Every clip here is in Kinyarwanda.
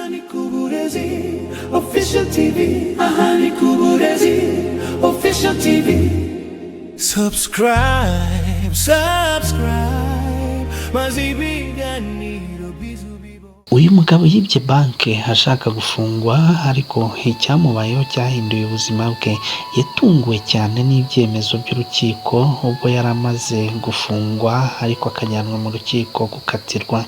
Ahani Kuburezi Official TV. Ahani Kuburezi Official TV. Subscribe, maze ibiganiro bizubibo. Uyu mugabo yibye banke ashaka gufungwa, ariko icyamubayeho cyahinduye ubuzima bwe. Yatunguwe cyane n'ibyemezo by'urukiko ubwo yari amaze gufungwa, ariko akajyanwa mu rukiko gukatirwa.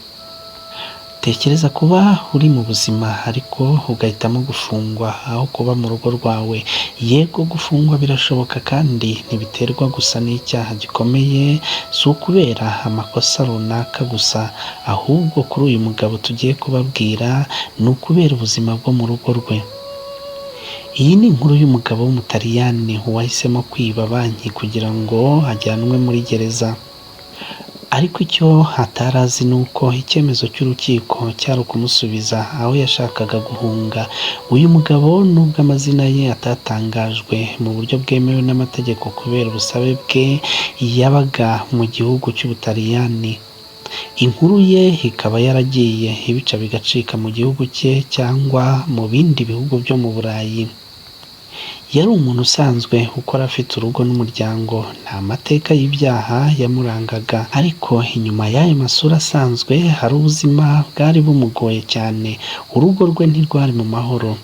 Tekereza kuba uri mu buzima ariko ugahitamo gufungwa aho kuba mu rugo rwawe. Yego, gufungwa birashoboka kandi ntibiterwa gusa n'icyaha gikomeye, si ukubera amakosa runaka gusa, ahubwo kuri uyu mugabo tugiye kubabwira ni ukubera ubuzima bwo mu rugo rwe. Iyi ni inkuru y'umugabo w'umutaliyani wahisemo kwiba banki kugira ngo ajyanwe muri gereza. Ariko icyo atarazi ni uko icyemezo cy'urukiko cyari ukumusubiza aho yashakaga guhunga. Uyu mugabo nubwo amazina ye atatangajwe mu buryo bwemewe n'amategeko kubera ubusabe bwe, yabaga mu gihugu cy'Ubutaliyani. Inkuru ye ikaba yaragiye ibica bigacika mu gihugu cye cyangwa mu bindi bihugu byo mu Burayi. Yari umuntu usanzwe ukora afite urugo n'umuryango, nta mateka y'ibyaha yamurangaga, ariko inyuma y'ayo masura asanzwe hari ubuzima bwari bumugoye cyane. Urugo rwe ntirwari mu mahoro.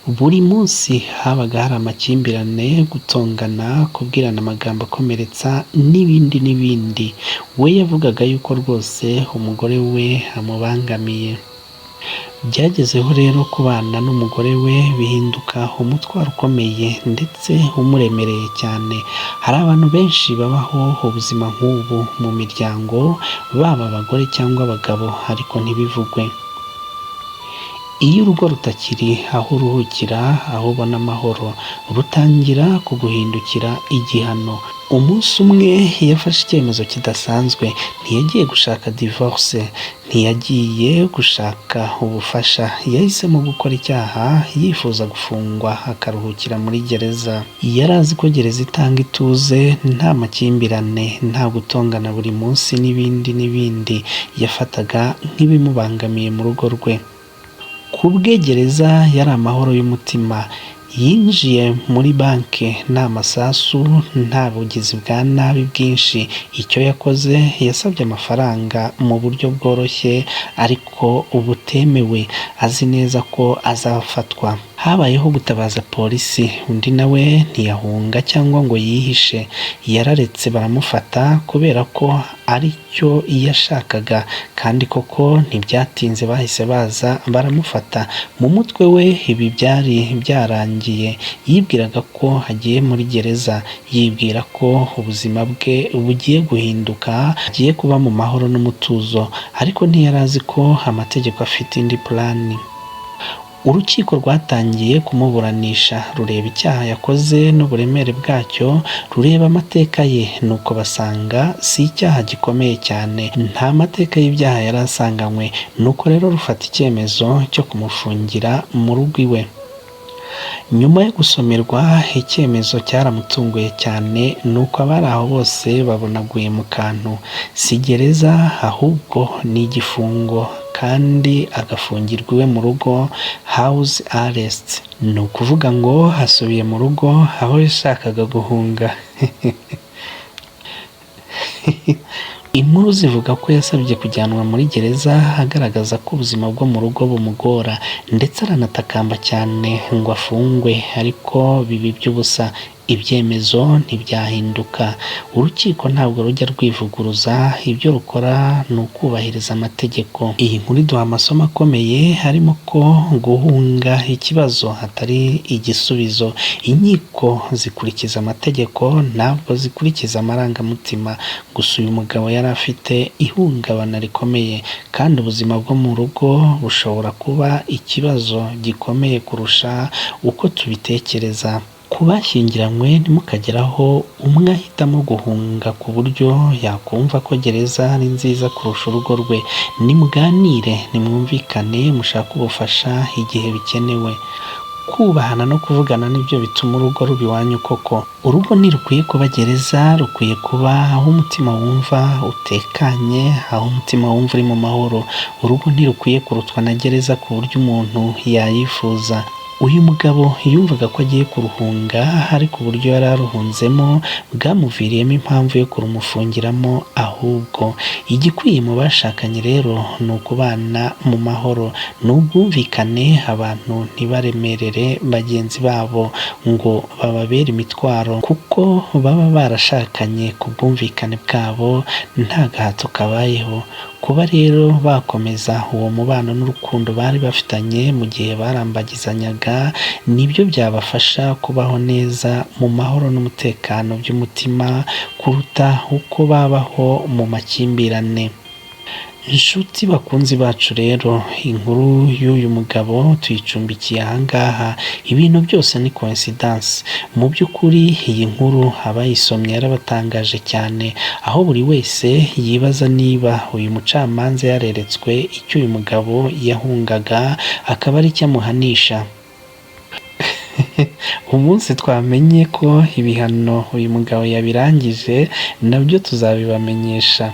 Buri munsi habaga hari amakimbirane, gutongana, kubwirana amagambo akomeretsa n'ibindi. We yavugaga yuko rwose umugore we amubangamiye. Byagezeho rero kubana n'umugore we bihinduka umutwaro ukomeye ndetse umuremereye cyane. Hari abantu benshi babaho ubuzima nk'ubu mu miryango, baba abagore cyangwa abagabo, ariko ntibivugwe. Iyo urugo rutakiri aho uruhukira, aho ubona amahoro, rutangira kuguhindukira igihano. Umunsi umwe yafashe icyemezo kidasanzwe. Ntiyagiye gushaka divorce, ntiyagiye gushaka ubufasha. Yahisemo gukora icyaha, yifuza gufungwa akaruhukira muri gereza. Yari azi ko gereza itanga ituze, nta makimbirane, nta gutongana buri munsi n'ibindi. Yafataga nk'ibimubangamiye mu rugo rwe. Kubwe gereza yari amahoro y'umutima. Yinjiye muri banke nta masasu, nta bugizi bwa nabi bwinshi. Icyo yakoze, yasabye amafaranga mu buryo bworoshye ariko butemewe, azi neza ko azafatwa. Habayeho gutabaza polisi, undi nawe ntiyahunga cyangwa ngo yihishe. Yararetse baramufata kubera ko ari cyo yashakaga, kandi koko ntibyatinze bahise baza baramufata. Mu mutwe we ibi byari byarangiye. Yibwiraga ko agiye muri gereza, yibwira ko ubuzima bwe bugiye guhinduka, agiye kuba mu mahoro n'umutuzo, ariko ntiyari azi ko amategeko afite indi plani. Urukiko rwatangiye kumuburanisha, rureba icyaha yakoze n'uburemere bwacyo, rureba amateka ye, nuko basanga si icyaha gikomeye cyane, nta mateka y'ibyaha yari asanganywe. Nuko rero rufata icyemezo cyo kumufungira mu rugo iwe. Nyuma yo gusomerwa icyemezo cyaramutunguye cyane, nuko abari aho bose babonaguye mu kantu. Si gereza ahubwo ni igifungo, kandi agafungirwa iwe mu rugo, house arrest. Ni ukuvuga ngo asubiye mu rugo aho yashakaga guhunga. Inkuru zivuga ko yasabye kujyanwa muri gereza, agaragaza ko ubuzima bwo mu rugo bumugora, ndetse aranatakamba cyane ngo afungwe, ariko bibi by'ubusa. Ibyemezo ntibyahinduka. Urukiko ntabwo rujya rwivuguruza, ibyo rukora ni ukubahiriza amategeko. Iyi nkuru iduha amasomo akomeye, harimo ko guhunga ikibazo atari igisubizo. Inkiko zikurikiza amategeko, ntabwo zikurikiza amarangamutima. Gusa uyu mugabo yari afite ihungabana rikomeye, kandi ubuzima bwo mu rugo bushobora kuba ikibazo gikomeye kurusha uko tubitekereza. Ku bashyingiranywe, ntimukageraho umwe ahitamo guhunga ku buryo yakumva ko gereza ari nziza kurusha urugo rwe. Nimuganire, nimwumvikane, mushake ubufasha igihe bikenewe. kubahana no kuvugana nibyo bituma urugo ruba iwanyu koko. Urugo ntirukwiye kuba gereza, rukwiye kuba aho umutima wumva utekanye, aho umutima wumva uri mu mahoro. Urugo ntirukwiye kurutwa na gereza ku buryo umuntu yayifuza. Uyu mugabo yumvaga ko agiye kuruhunga, ariko uburyo yari aruhunzemo bwamuviriyemo impamvu yo kurumufungiramo. Ahubwo igikwiye mu bashakanye rero ni ukubana mu mahoro, ni ubwumvikane, abantu ntibaremerere bagenzi babo ngo bababere imitwaro, kuko baba barashakanye ku bwumvikane bwabo nta gahato kabayeho. Kuba rero bakomeza uwo mubano n'urukundo bari bafitanye mu gihe barambagizanyaga, nibyo byabafasha kubaho neza mu mahoro n'umutekano by'umutima kuruta uko babaho mu makimbirane. Inshuti bakunzi bacu rero, inkuru y'uyu mugabo tuyicumbikiye ahangaha. Ibintu byose ni coincidence. Mu by'ukuri iyi nkuru abayisomye yarabatangaje cyane, aho buri wese yibaza niba uyu mucamanza yareretswe icyo uyu mugabo yahungaga akaba ari cyo amuhanisha. Umunsi twamenye ko ibihano uyu mugabo yabirangije, nabyo tuzabibamenyesha.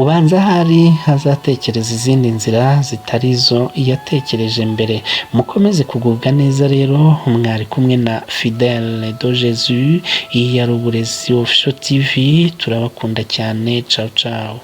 Ubanza ahari hazatekereza izindi nzira zitari izo yatekereje mbere. Mukomeze kugubwa neza rero, mwari kumwe na Fidèle de Jésus. Iyi yari Uburezi Official TV, turabakunda cyane. Ciao ciao.